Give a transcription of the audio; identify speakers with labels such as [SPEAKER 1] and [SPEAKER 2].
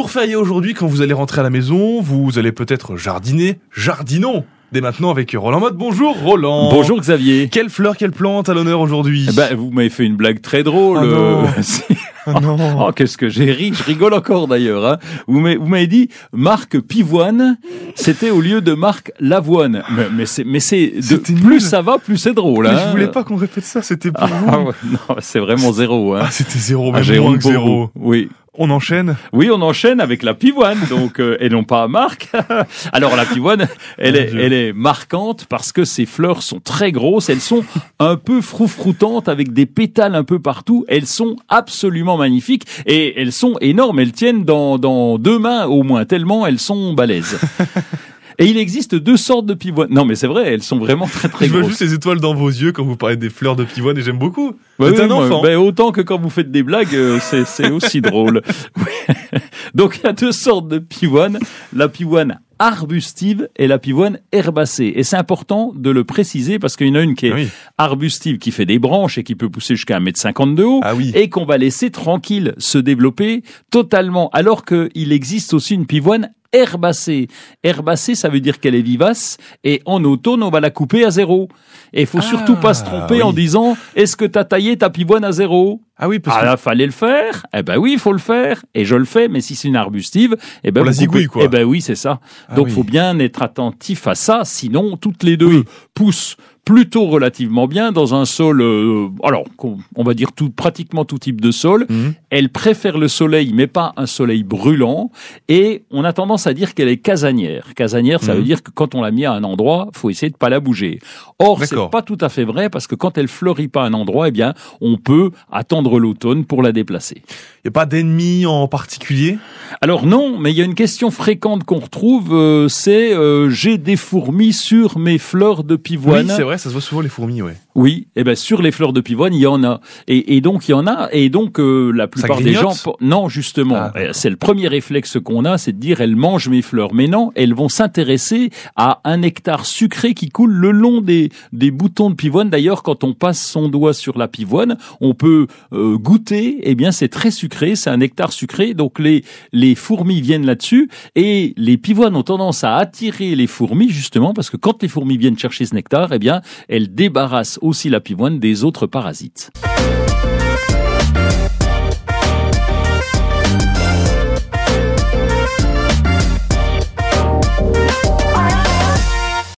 [SPEAKER 1] jour férié aujourd'hui, quand vous allez rentrer à la maison, vous allez peut-être jardiner. Jardinons dès maintenant avec Roland Motte. Bonjour Roland.
[SPEAKER 2] Bonjour Xavier.
[SPEAKER 1] Quelle fleur, quelle plante à l'honneur aujourd'hui?
[SPEAKER 2] Vous m'avez fait une blague très drôle.
[SPEAKER 1] Oh non.
[SPEAKER 2] Oh
[SPEAKER 1] non.
[SPEAKER 2] Oh, qu'est-ce que j'ai ri, je rigole encore d'ailleurs. Hein. Vous m'avez dit Marc Pivoine, c'était au lieu de Marc Lavoine. Mais
[SPEAKER 1] C'était
[SPEAKER 2] plus
[SPEAKER 1] nul.
[SPEAKER 2] ça va, plus c'est drôle.
[SPEAKER 1] Mais
[SPEAKER 2] hein.
[SPEAKER 1] je voulais pas qu'on répète ça, c'était pour vous.
[SPEAKER 2] Ah ouais, non, c'est vraiment zéro. Hein.
[SPEAKER 1] Ah, c'était zéro,
[SPEAKER 2] Ah,
[SPEAKER 1] même
[SPEAKER 2] j'ai
[SPEAKER 1] moins
[SPEAKER 2] honte
[SPEAKER 1] que
[SPEAKER 2] pour
[SPEAKER 1] zéro.
[SPEAKER 2] vous. Oui.
[SPEAKER 1] On enchaîne.
[SPEAKER 2] Oui, on enchaîne avec la pivoine, donc et non pas Marc. Alors la pivoine, elle est marquante parce que ses fleurs sont très grosses, elles sont un peu froufroutantes avec des pétales un peu partout. Elles sont absolument magnifiques et elles sont énormes. Elles tiennent dans 2 mains au moins tellement elles sont balèzes. Et il existe 2 sortes de pivoines. Non, mais c'est vrai, elles sont vraiment très très
[SPEAKER 1] Je vois
[SPEAKER 2] grosses.
[SPEAKER 1] juste les étoiles dans vos yeux quand vous parlez des fleurs de pivoine et j'aime beaucoup.
[SPEAKER 2] Bah
[SPEAKER 1] C'est
[SPEAKER 2] oui,
[SPEAKER 1] un enfant.
[SPEAKER 2] Autant que quand vous faites des blagues, c'est aussi drôle. Oui. Donc il y a 2 sortes de pivoine, la pivoine arbustive et la pivoine herbacée. Et c'est important de le préciser parce qu'il y en a une qui est arbustive, qui fait des branches et qui peut pousser jusqu'à 1,50 m de haut, et qu'on va laisser tranquille se développer totalement, alors qu'il existe aussi une pivoine herbacée. Herbacée, ça veut dire qu'elle est vivace, et en automne, on va la couper à 0. Et il faut surtout pas se tromper en disant, est-ce que t'as taillé ta pivoine à 0?
[SPEAKER 1] Ah oui, parce
[SPEAKER 2] que là, fallait le faire. Eh ben oui, il faut le faire. Et je le fais, mais si c'est une arbustive, eh ben,
[SPEAKER 1] on la zigouille, quoi.
[SPEAKER 2] Eh ben oui, c'est ça. Donc, faut bien être attentif à ça. Sinon, toutes les deux poussent plutôt relativement bien dans un sol, on va dire pratiquement tout type de sol. Elle préfère le soleil, mais pas un soleil brûlant. Et on a tendance à dire qu'elle est casanière. Casanière, ça veut dire que quand on l'a mis à un endroit, faut essayer de pas la bouger. Or, c'est pas tout à fait vrai parce que quand elle fleurit pas à un endroit, eh bien, on peut attendre l'automne pour la déplacer.
[SPEAKER 1] Il n'y a pas d'ennemis en particulier?
[SPEAKER 2] Alors non, mais il y a une question fréquente qu'on retrouve, c'est j'ai des fourmis sur mes fleurs de pivoine.
[SPEAKER 1] Oui, c'est vrai, ça se voit souvent les fourmis, ouais.
[SPEAKER 2] Oui, eh ben sur les fleurs de pivoine, il y en a. Et donc il y en a, et donc la plupart des gens... Non, justement, c'est le premier réflexe qu'on a, c'est de dire elles mangent mes fleurs. Mais non, elles vont s'intéresser à un nectar sucré qui coule le long des boutons de pivoine. D'ailleurs, quand on passe son doigt sur la pivoine, on peut goûter, eh bien c'est très sucré, c'est un nectar sucré, donc les fourmis viennent là-dessus, et les pivoines ont tendance à attirer les fourmis, justement, parce que quand les fourmis viennent chercher ce nectar, eh bien, elles débarrassent aussi la pivoine des autres parasites.